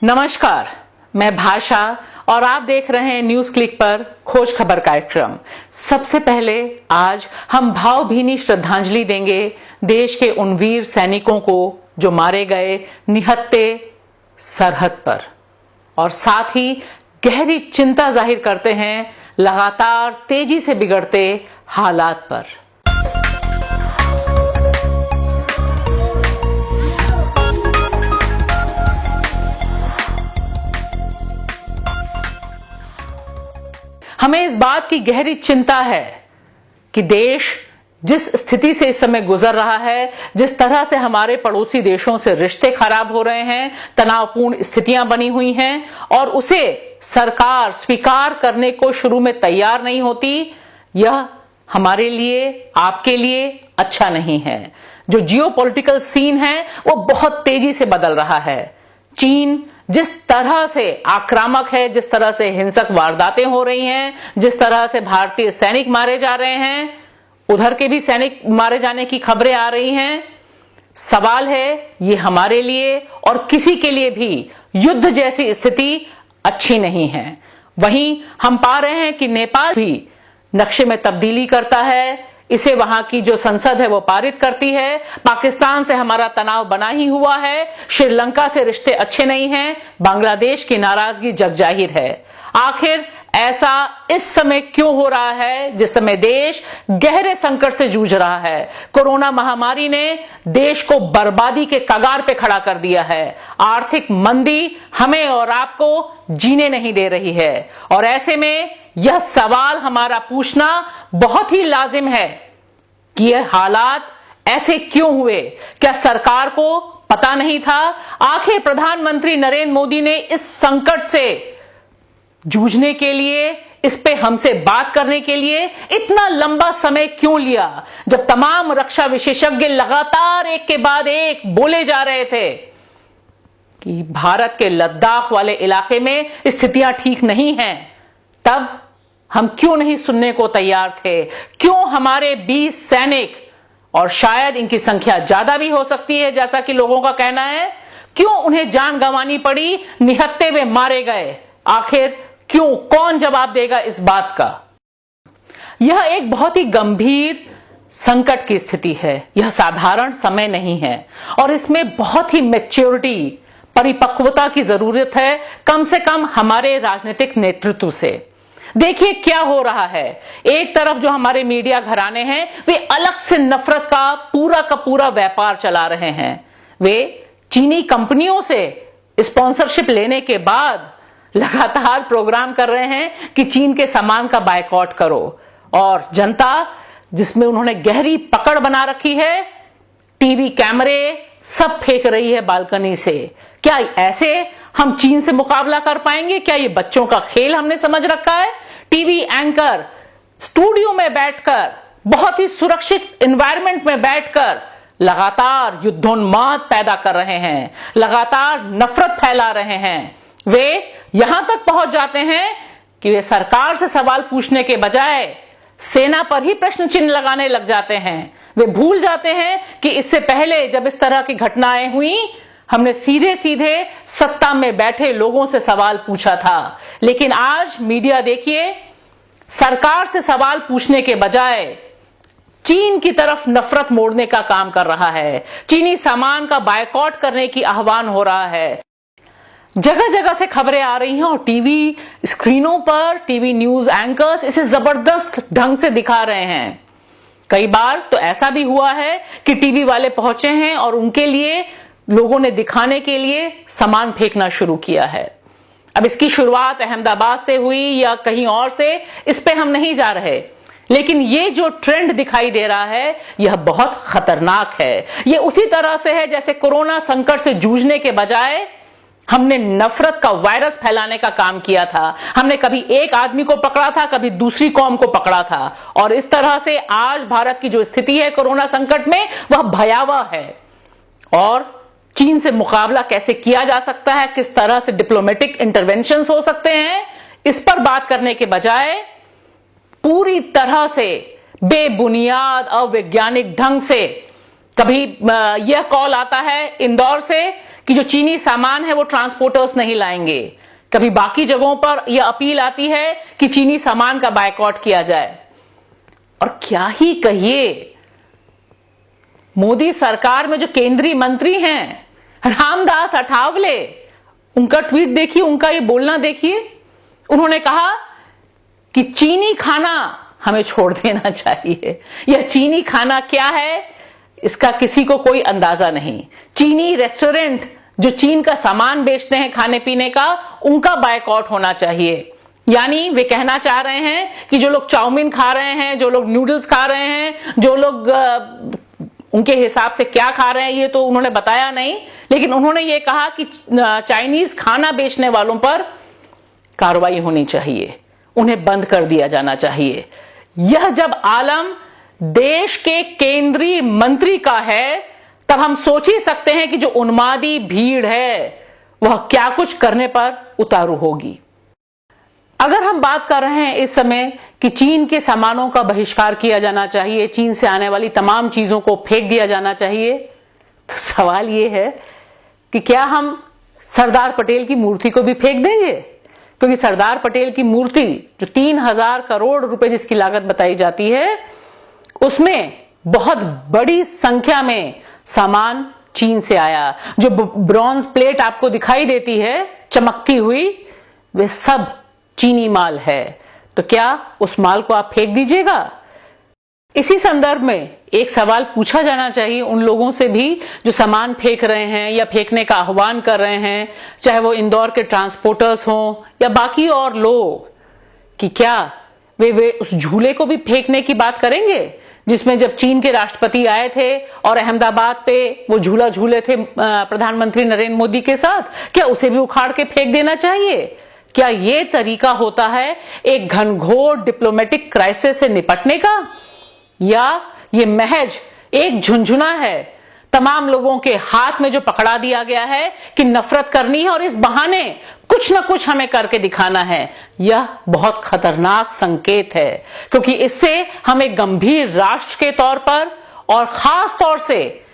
नमस्कार, मैं भाषा और आप देख रहे हैं न्यूज क्लिक पर खोज खबर कार्यक्रम। सबसे पहले आज हम भावभीनी श्रद्धांजलि देंगे देश के उन वीर सैनिकों को जो मारे गए निहत्थे सरहद पर, और साथ ही गहरी चिंता जाहिर करते हैं लगातार तेजी से बिगड़ते हालात पर। हमें इस बात की गहरी चिंता है कि देश जिस स्थिति से इस समय गुजर रहा है, जिस तरह से हमारे पड़ोसी देशों से रिश्ते खराब हो रहे हैं, तनावपूर्ण स्थितियां बनी हुई हैं और उसे सरकार स्वीकार करने को शुरू में तैयार नहीं होती, यह हमारे लिए, आपके लिए अच्छा नहीं है। जो जियोपॉलिटिकल सीन है वो बहुत तेजी से बदल रहा है। चीन जिस तरह से आक्रामक है, जिस तरह से हिंसक वारदातें हो रही हैं, जिस तरह से भारतीय सैनिक मारे जा रहे हैं, उधर के भी सैनिक मारे जाने की खबरें आ रही हैं। सवाल है, ये हमारे लिए और किसी के लिए भी युद्ध जैसी स्थिति अच्छी नहीं है। वहीं हम पा रहे हैं कि नेपाल भी नक्शे में तब्दीली करता है, इसे वहां की जो संसद है वो पारित करती है। पाकिस्तान से हमारा तनाव बना ही हुआ है, श्रीलंका से रिश्ते अच्छे नहीं हैं, बांग्लादेश की नाराजगी जग जाहिर है। आखिर ऐसा इस समय क्यों हो रहा है, जिस समय देश गहरे संकट से जूझ रहा है? कोरोना महामारी ने देश को बर्बादी के कगार पे खड़ा कर दिया है। आर्थिक मंदी हमें और आपको जीने नहीं दे रही है, और ऐसे में यह सवाल हमारा पूछना बहुत ही लाजिम है कि यह हालात ऐसे क्यों हुए? क्या सरकार को पता नहीं था? आखिर प्रधानमंत्री नरेंद्र मोदी ने इस संकट से जूझने के लिए, इस पे हमसे बात करने के लिए इतना लंबा समय क्यों लिया, जब तमाम रक्षा विशेषज्ञ लगातार एक के बाद एक बोले जा रहे थे कि भारत के लद्दाख वाले इलाके में स्थितियां ठीक नहीं हैं? तब हम क्यों नहीं सुनने को तैयार थे? क्यों हमारे 20 सैनिक, और शायद इनकी संख्या ज्यादा भी हो सकती है जैसा कि लोगों का कहना है, क्यों उन्हें जान गंवानी पड़ी, निहत्थे में मारे गए? आखिर क्यों? कौन जवाब देगा इस बात का? यह एक बहुत ही गंभीर संकट की स्थिति है, यह साधारण समय नहीं है, और इसमें बहुत ही मैच्योरिटी, परिपक्वता की जरूरत है, कम से कम हमारे राजनीतिक नेतृत्व से। देखिए क्या हो रहा है। एक तरफ जो हमारे मीडिया घराने हैं वे अलग से नफरत का पूरा व्यापार चला रहे हैं। वे चीनी कंपनियों से स्पॉन्सरशिप लेने के बाद लगातार प्रोग्राम कर रहे हैं कि चीन के सामान का बायकॉट करो, और जनता जिसमें उन्होंने गहरी पकड़ बना रखी है, टीवी कैमरे सब फेंक रही है बालकनी से। क्या ऐसे हम चीन से मुकाबला कर पाएंगे? क्या ये बच्चों का खेल हमने समझ रखा है? टीवी एंकर स्टूडियो में बैठकर, बहुत ही सुरक्षित एनवायरनमेंट में बैठकर लगातार युद्धोन्माद पैदा कर रहे हैं, लगातार नफरत फैला रहे हैं। वे यहां तक पहुंच जाते हैं कि वे सरकार से सवाल पूछने के बजाय सेना पर ही प्रश्न चिन्ह लगाने लग जाते हैं। वे भूल जाते हैं कि इससे पहले जब इस तरह की घटनाएं हुई, हमने सीधे सीधे सत्ता में बैठे लोगों से सवाल पूछा था। लेकिन आज मीडिया देखिए, सरकार से सवाल पूछने के बजाय चीन की तरफ नफरत मोड़ने का काम कर रहा है। चीनी सामान का बायकॉट करने की आह्वान हो रहा है। जगह जगह से खबरें आ रही हैं, और टीवी स्क्रीनों पर टीवी न्यूज एंकर्स इसे जबरदस्त ढंग से दिखा रहे हैं। कई बार तो ऐसा भी हुआ है कि टीवी वाले पहुंचे हैं और उनके लिए लोगों ने दिखाने के लिए सामान फेंकना शुरू किया है। अब इसकी शुरुआत अहमदाबाद से हुई या कहीं और से, इस पे हम नहीं जा रहे, लेकिन ये जो ट्रेंड दिखाई दे रहा है यह बहुत खतरनाक है। ये उसी तरह से है जैसे कोरोना संकट से जूझने के बजाय हमने नफरत का वायरस फैलाने का काम किया था। हमने कभी एक आदमी को पकड़ा था, कभी दूसरी कौम को पकड़ा था, और इस तरह से आज भारत की जो स्थिति है कोरोना संकट में, वह भयावह है। और चीन से मुकाबला कैसे किया जा सकता है, किस तरह से डिप्लोमेटिक इंटरवेंशंस हो सकते हैं, इस पर बात करने के बजाय पूरी तरह से बेबुनियाद अवैज्ञानिक ढंग से कभी यह कॉल आता है इंदौर से कि जो चीनी सामान है वो ट्रांसपोर्टर्स नहीं लाएंगे। कभी बाकी जगहों पर यह अपील आती है कि चीनी सामान का बायकॉट किया जाए। और क्या ही कहिए, मोदी सरकार में जो केंद्रीय मंत्री हैं रामदास अठावले, उनका ट्वीट देखिए, उनका ये बोलना देखिए। उन्होंने कहा कि चीनी खाना हमें छोड़ देना चाहिए। यह चीनी खाना क्या है इसका किसी को कोई अंदाजा नहीं। चीनी रेस्टोरेंट जो चीन का सामान बेचते हैं खाने पीने का, उनका बायकॉट होना चाहिए। यानी वे कहना चाह रहे हैं कि जो लोग चाउमीन खा रहे हैं, जो लोग नूडल्स खा रहे हैं, जो लोग उनके हिसाब से क्या खा रहे हैं ये तो उन्होंने बताया नहीं, लेकिन उन्होंने ये कहा कि चाइनीज खाना बेचने वालों पर कार्रवाई होनी चाहिए, उन्हें बंद कर दिया जाना चाहिए। यह जब आलम देश के केंद्रीय मंत्री का है, तब हम सोच ही सकते हैं कि जो उन्मादी भीड़ है वह क्या कुछ करने पर उतारू होगी। अगर हम बात कर रहे हैं इस समय कि चीन के सामानों का बहिष्कार किया जाना चाहिए, चीन से आने वाली तमाम चीजों को फेंक दिया जाना चाहिए, तो सवाल यह है कि क्या हम सरदार पटेल की मूर्ति को भी फेंक देंगे? क्योंकि सरदार पटेल की मूर्ति जो 3000 करोड़ रुपए जिसकी लागत बताई जाती है, उसमें बहुत बड़ी संख्या में सामान चीन से आया। जो ब्रॉन्ज प्लेट आपको दिखाई देती है चमकती हुई, वे सब चीनी माल है। तो क्या उस माल को आप फेंक दीजिएगा? इसी संदर्भ में एक सवाल पूछा जाना चाहिए उन लोगों से भी जो सामान फेंक रहे हैं या फेंकने का आह्वान कर रहे हैं, चाहे वो इंदौर के ट्रांसपोर्टर्स हों या बाकी और लोग, कि क्या वे उस झूले को भी फेंकने की बात करेंगे जिसमें जब चीन के राष्ट्रपति आए थे और अहमदाबाद पे वो झूला झूले थे प्रधानमंत्री नरेंद्र मोदी के साथ, क्या उसे भी उखाड़ के फेंक देना चाहिए? क्या ये तरीका होता है एक घनघोर डिप्लोमेटिक क्राइसिस से निपटने का, या ये महज एक झुंझुना है तमाम लोगों के हाथ में जो पकड़ा दिया गया है कि नफरत करनी है और इस बहाने कुछ ना कुछ हमें करके दिखाना है? यह बहुत खतरनाक संकेत है, क्योंकि इससे हम एक गंभीर राष्ट्र के तौर पर और खास तौर से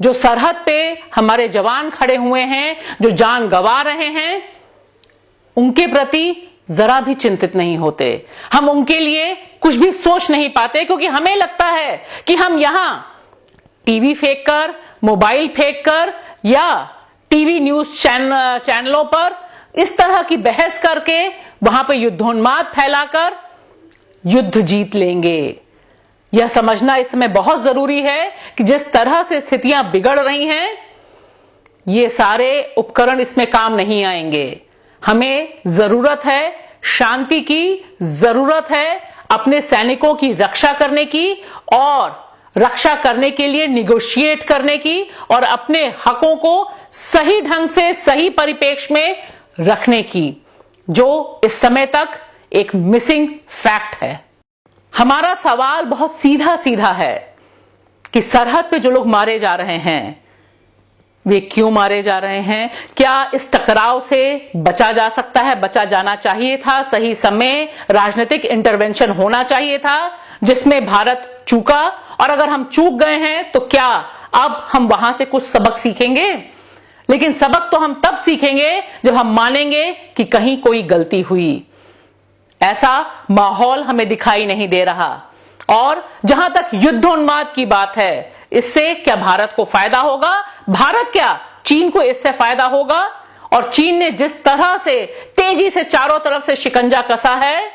जो सरहद पे हमारे जवान खड़े हुए हैं, जो जान गंवा रहे हैं, उनके प्रति जरा भी चिंतित नहीं होते। हम उनके लिए कुछ भी सोच नहीं पाते, क्योंकि हमें लगता है कि हम यहां टीवी फेंककर, मोबाइल फेंककर या टीवी न्यूज चैनलों पर इस तरह की बहस करके वहां पर युद्धोन्माद फैलाकर युद्ध जीत लेंगे। यह समझना इस समय बहुत जरूरी है कि जिस तरह से स्थितियां बिगड़ रही हैं, ये सारे उपकरण इसमें काम नहीं आएंगे। हमें जरूरत है शांति की, जरूरत है अपने सैनिकों की रक्षा करने की और रक्षा करने के लिए निगोशिएट करने की और अपने हकों को सही ढंग से सही परिप्रेक्ष्य में रखने की, जो इस समय तक एक मिसिंग फैक्ट है। हमारा सवाल बहुत सीधा सीधा है कि सरहद पे जो लोग मारे जा रहे हैं वे क्यों मारे जा रहे हैं? क्या इस टकराव से बचा जा सकता है? बचा जाना चाहिए था। सही समय राजनीतिक इंटरवेंशन होना चाहिए था, जिसमें भारत चूका। और अगर हम चूक गए हैं तो क्या अब हम वहां से कुछ सबक सीखेंगे? लेकिन सबक तो हम तब सीखेंगे जब हम मानेंगे कि कहीं कोई गलती हुई। ऐसा माहौल हमें दिखाई नहीं दे रहा। और जहां तक युद्धोन्माद की बात है, इससे क्या भारत को फायदा होगा? भारत क्या, चीन को इससे फायदा होगा। और चीन ने जिस तरह से तेजी से चारों तरफ से शिकंजा कसा है,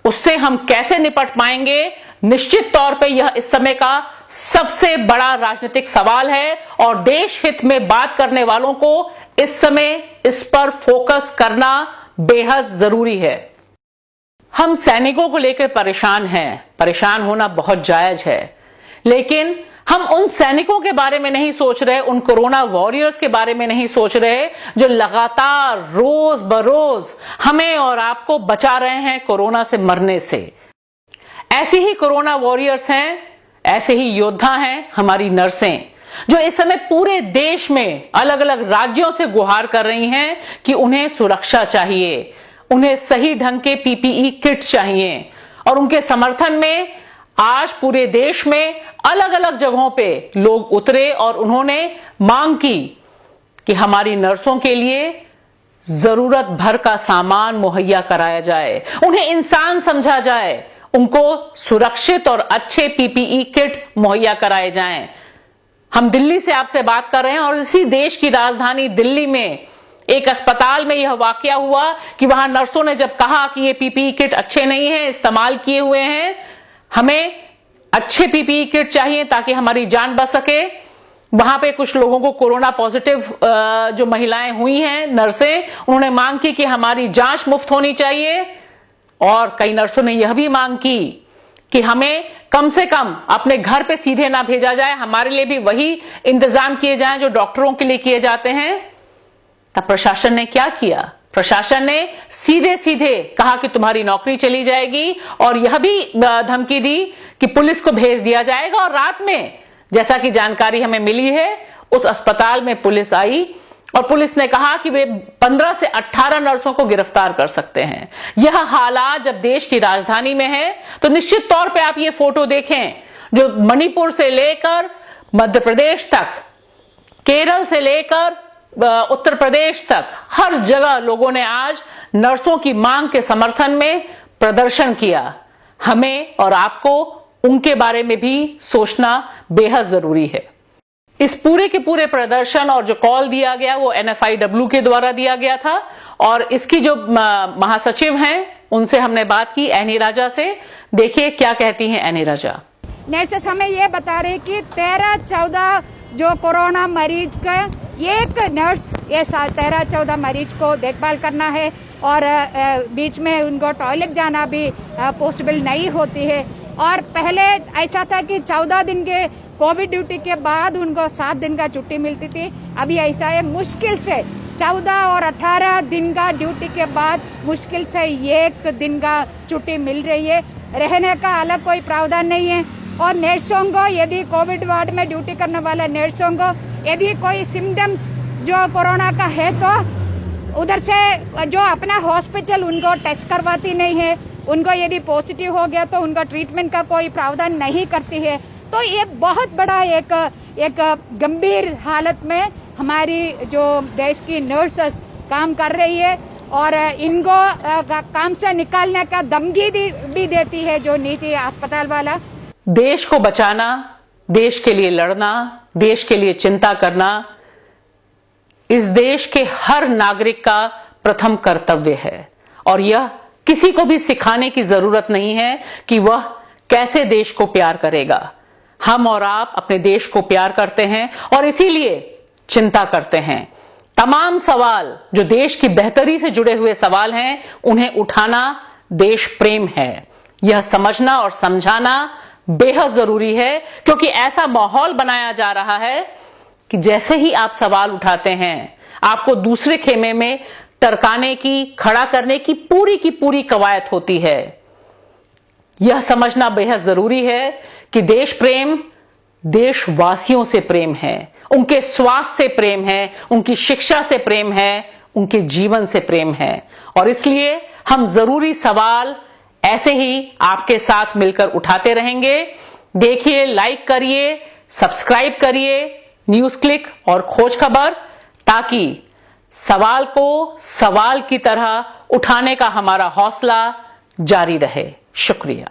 उससे हम कैसे निपट पाएंगे? निश्चित तौर पे यह इस समय का सबसे बड़ा राजनीतिक सवाल है और देश हित में बात करने वालों को इस समय इस पर फोकस करना बेहद जरूरी है। हम सैनिकों को लेकर परेशान हैं, परेशान होना बहुत जायज है, लेकिन हम उन सैनिकों के बारे में नहीं सोच रहे, उन कोरोना वॉरियर्स के बारे में नहीं सोच रहे जो लगातार रोज बरोज हमें और आपको बचा रहे हैं कोरोना से मरने से। ऐसे ही कोरोना वॉरियर्स हैं, ऐसे ही योद्धा हैं हमारी नर्सें, जो इस समय पूरे देश में अलग अलग राज्यों से गुहार कर रही हैं कि उन्हें सुरक्षा चाहिए, उन्हें सही ढंग के पीपीई किट चाहिए। और उनके समर्थन में आज पूरे देश में अलग अलग जगहों पे लोग उतरे और उन्होंने मांग की कि हमारी नर्सों के लिए जरूरत भर का सामान मुहैया कराया जाए, उन्हें इंसान समझा जाए, उनको सुरक्षित और अच्छे पीपीई किट मुहैया कराए जाएं। हम दिल्ली से आपसे बात कर रहे हैं और इसी देश की राजधानी दिल्ली में एक अस्पताल में यह वाकया हुआ कि वहां नर्सों ने जब कहा कि ये पीपीई किट अच्छे नहीं है, इस्तेमाल किए हुए हैं, हमें अच्छे पीपीई किट चाहिए ताकि हमारी जान बच सके। वहां पे कुछ लोगों को कोरोना पॉजिटिव जो महिलाएं हुई हैं नर्सें, उन्होंने मांग की कि हमारी जांच मुफ्त होनी चाहिए और कई नर्सों ने यह भी मांग की कि हमें कम से कम अपने घर पे सीधे ना भेजा जाए, हमारे लिए भी वही इंतजाम किए जाएं जो डॉक्टरों के लिए किए जाते हैं। तब प्रशासन ने क्या किया? प्रशासन ने सीधे सीधे कहा कि तुम्हारी नौकरी चली जाएगी और यह भी धमकी दी कि पुलिस को भेज दिया जाएगा। और रात में, जैसा कि जानकारी हमें मिली है, उस अस्पताल में पुलिस आई और पुलिस ने कहा कि वे 15 से 18 नर्सों को गिरफ्तार कर सकते हैं। यह हालात जब देश की राजधानी में है तो निश्चित तौर पे आप ये फोटो देखें जो मणिपुर से लेकर मध्य प्रदेश तक, केरल से लेकर उत्तर प्रदेश तक, हर जगह लोगों ने आज नर्सों की मांग के समर्थन में प्रदर्शन किया। हमें और आपको उनके बारे में भी सोचना बेहद जरूरी है। इस पूरे के पूरे प्रदर्शन और जो कॉल दिया गया वो NFIW के द्वारा दिया गया था और इसकी जो महासचिव हैं उनसे हमने बात की, एनी राजा से। देखिए क्या कहती हैं एनी राजा। नर्सेस हमें ये बता रहे कि 13-14 जो कोरोना मरीज का एक नर्स ये 13-14 मरीज को देखभाल करना है और बीच में उनको टॉयलेट जाना भी पॉसिबल नहीं होती है। और पहले ऐसा था कि 14 दिन के कोविड ड्यूटी के बाद उनको 7 दिन का छुट्टी मिलती थी। अभी ऐसा है, मुश्किल से 14 और 18 दिन का ड्यूटी के बाद मुश्किल से 1 दिन का छुट्टी मिल रही है। रहने का अलग कोई प्रावधान नहीं है। और नर्सों को यदि कोविड वार्ड में ड्यूटी करने वाले नर्सों को यदि कोई सिम्टम्स जो कोरोना का है तो उधर से जो अपना हॉस्पिटल उनको टेस्ट करवाती नहीं है, उनको यदि पॉजिटिव हो गया तो उनका ट्रीटमेंट का कोई प्रावधान नहीं करती है। तो ये बहुत बड़ा एक गंभीर हालत में हमारी जो देश की नर्सेस काम कर रही है और इनको काम से निकालने का धमकी भी देती है जो निजी अस्पताल वाला। देश को बचाना, देश के लिए लड़ना, देश के लिए चिंता करना इस देश के हर नागरिक का प्रथम कर्तव्य है और यह किसी को भी सिखाने की जरूरत नहीं है कि वह कैसे देश को प्यार करेगा। हम और आप अपने देश को प्यार करते हैं और इसीलिए चिंता करते हैं। तमाम सवाल जो देश की बेहतरी से जुड़े हुए सवाल हैं, उन्हें उठाना देश प्रेम है। यह समझना और समझाना बेहद जरूरी है क्योंकि ऐसा माहौल बनाया जा रहा है कि जैसे ही आप सवाल उठाते हैं आपको दूसरे खेमे में टरकाने की, खड़ा करने की पूरी कवायद होती है। यह समझना बेहद जरूरी है कि देश प्रेम देशवासियों से प्रेम है, उनके स्वास्थ्य से प्रेम है, उनकी शिक्षा से प्रेम है, उनके जीवन से प्रेम है। और इसलिए हम जरूरी सवाल ऐसे ही आपके साथ मिलकर उठाते रहेंगे। देखिए, लाइक करिए, सब्सक्राइब करिए न्यूज क्लिक और खोज खबर, ताकि सवाल को सवाल की तरह उठाने का हमारा हौसला जारी रहे। शुक्रिया।